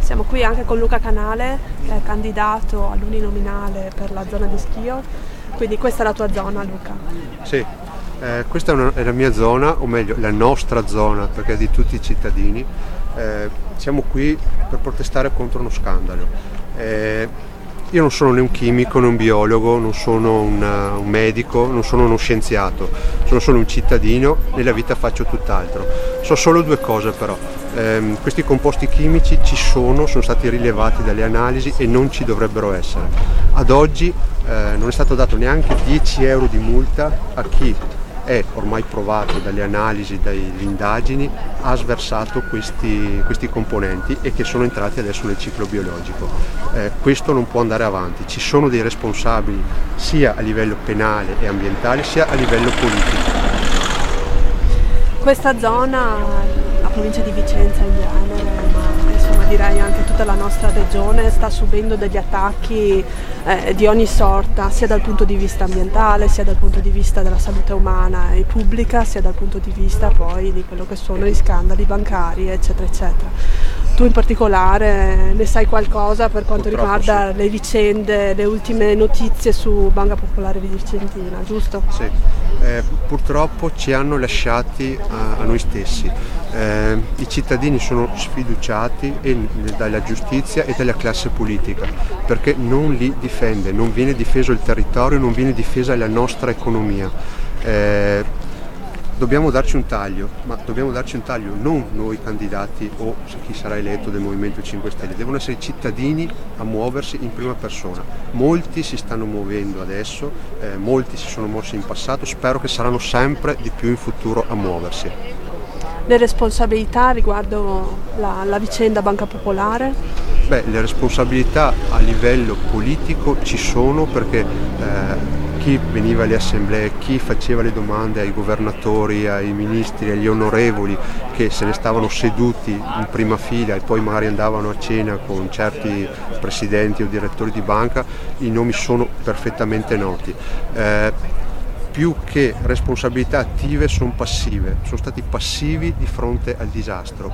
Siamo qui anche con Luca Canale, che è candidato all'uninominale per la zona di Schio, quindi questa è la tua zona, Luca? Sì, questa è la mia zona, o meglio la nostra zona, perché è di tutti i cittadini. Siamo qui per protestare contro uno scandalo. Io non sono né un chimico né un biologo, non sono un medico, non sono uno scienziato, sono solo un cittadino, nella vita faccio tutt'altro. So solo due cose però. Questi composti chimici sono stati rilevati dalle analisi e non ci dovrebbero essere. Ad oggi non è stato dato neanche 10 euro di multa a chi è ormai provato dalle analisi, dalle indagini, ha sversato questi componenti e che sono entrati adesso nel ciclo biologico. Questo non può andare avanti, ci sono dei responsabili sia a livello penale e ambientale sia a livello politico. Questa zona, la provincia di Vicenza in genere, ma insomma direi anche tutta la nostra regione, sta subendo degli attacchi di ogni sorta, sia dal punto di vista ambientale, sia dal punto di vista della salute umana e pubblica, sia dal punto di vista poi di quello che sono gli scandali bancari, eccetera, eccetera. Tu in particolare ne sai qualcosa per quanto riguarda le vicende, le ultime notizie su Banca Popolare Vicentina, giusto? Sì, purtroppo ci hanno lasciati a noi stessi. I cittadini sono sfiduciati dalla giustizia e dalla classe politica perché non li difende, non viene difeso il territorio, non viene difesa la nostra economia. Dobbiamo darci un taglio, ma dobbiamo darci un taglio non noi candidati o chi sarà eletto del Movimento 5 Stelle, devono essere i cittadini a muoversi in prima persona. Molti si stanno muovendo adesso, molti si sono mossi in passato, spero che saranno sempre di più in futuro a muoversi. Le responsabilità riguardo la vicenda Banca Popolare? Le responsabilità a livello politico ci sono perché chi veniva alle assemblee, chi faceva le domande ai governatori, ai ministri, agli onorevoli che se ne stavano seduti in prima fila e poi magari andavano a cena con certi presidenti o direttori di banca, i nomi sono perfettamente noti. Più che responsabilità attive sono passive, sono stati passivi di fronte al disastro,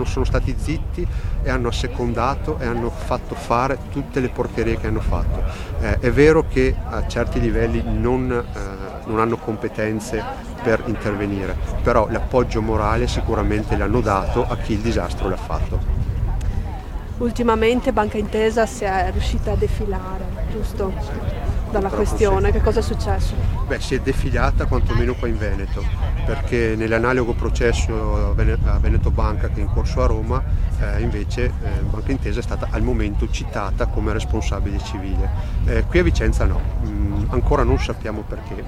sono stati zitti e hanno assecondato e hanno fatto fare tutte le porcherie che hanno fatto. È vero che a certi livelli non hanno competenze per intervenire, però l'appoggio morale sicuramente l'hanno dato a chi il disastro l'ha fatto. Ultimamente Banca Intesa si è riuscita a defilare, giusto? Dalla questione, che cosa è successo? Si è defilata quantomeno qua in Veneto, perché nell'analogo processo a Veneto Banca che è in corso a Roma, invece Banca Intesa è stata al momento citata come responsabile civile. Qui a Vicenza no, ancora non sappiamo perché.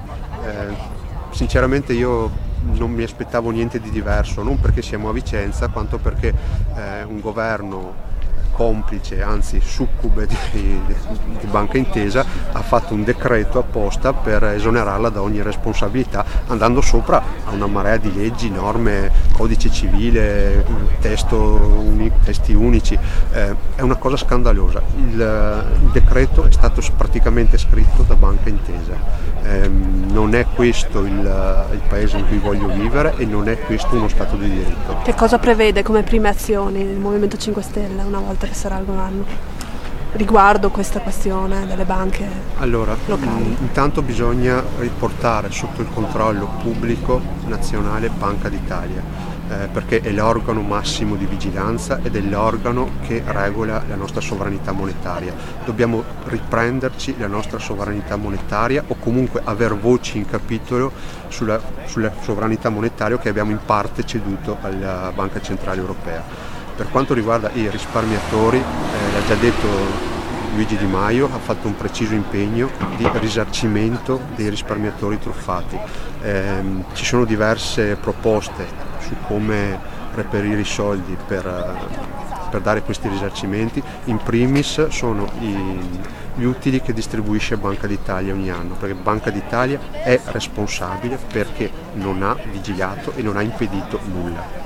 Sinceramente io non mi aspettavo niente di diverso, non perché siamo a Vicenza, quanto perché un governo complice, anzi succube di Banca Intesa, ha fatto un decreto apposta per esonerarla da ogni responsabilità, andando sopra a una marea di leggi, norme, codice civile, testi unici. È una cosa scandalosa. Il decreto è stato praticamente scritto da Banca Intesa. Non è questo il paese in cui voglio vivere e non è questo uno Stato di diritto. Che cosa prevede come prime azioni il Movimento 5 Stelle una volta che sarà al governo riguardo questa questione delle banche locali? Intanto bisogna riportare sotto il controllo pubblico nazionale Banca d'Italia, perché è l'organo massimo di vigilanza ed è l'organo che regola la nostra sovranità monetaria. Dobbiamo riprenderci la nostra sovranità monetaria o comunque aver voci in capitolo sulla sovranità monetaria che abbiamo in parte ceduto alla Banca Centrale Europea. Per quanto riguarda i risparmiatori, l'ha già detto Luigi Di Maio, ha fatto un preciso impegno di risarcimento dei risparmiatori truffati. Ci sono diverse proposte su come reperire i soldi per dare questi risarcimenti. In primis sono gli utili che distribuisce Banca d'Italia ogni anno, perché Banca d'Italia è responsabile perché non ha vigilato e non ha impedito nulla.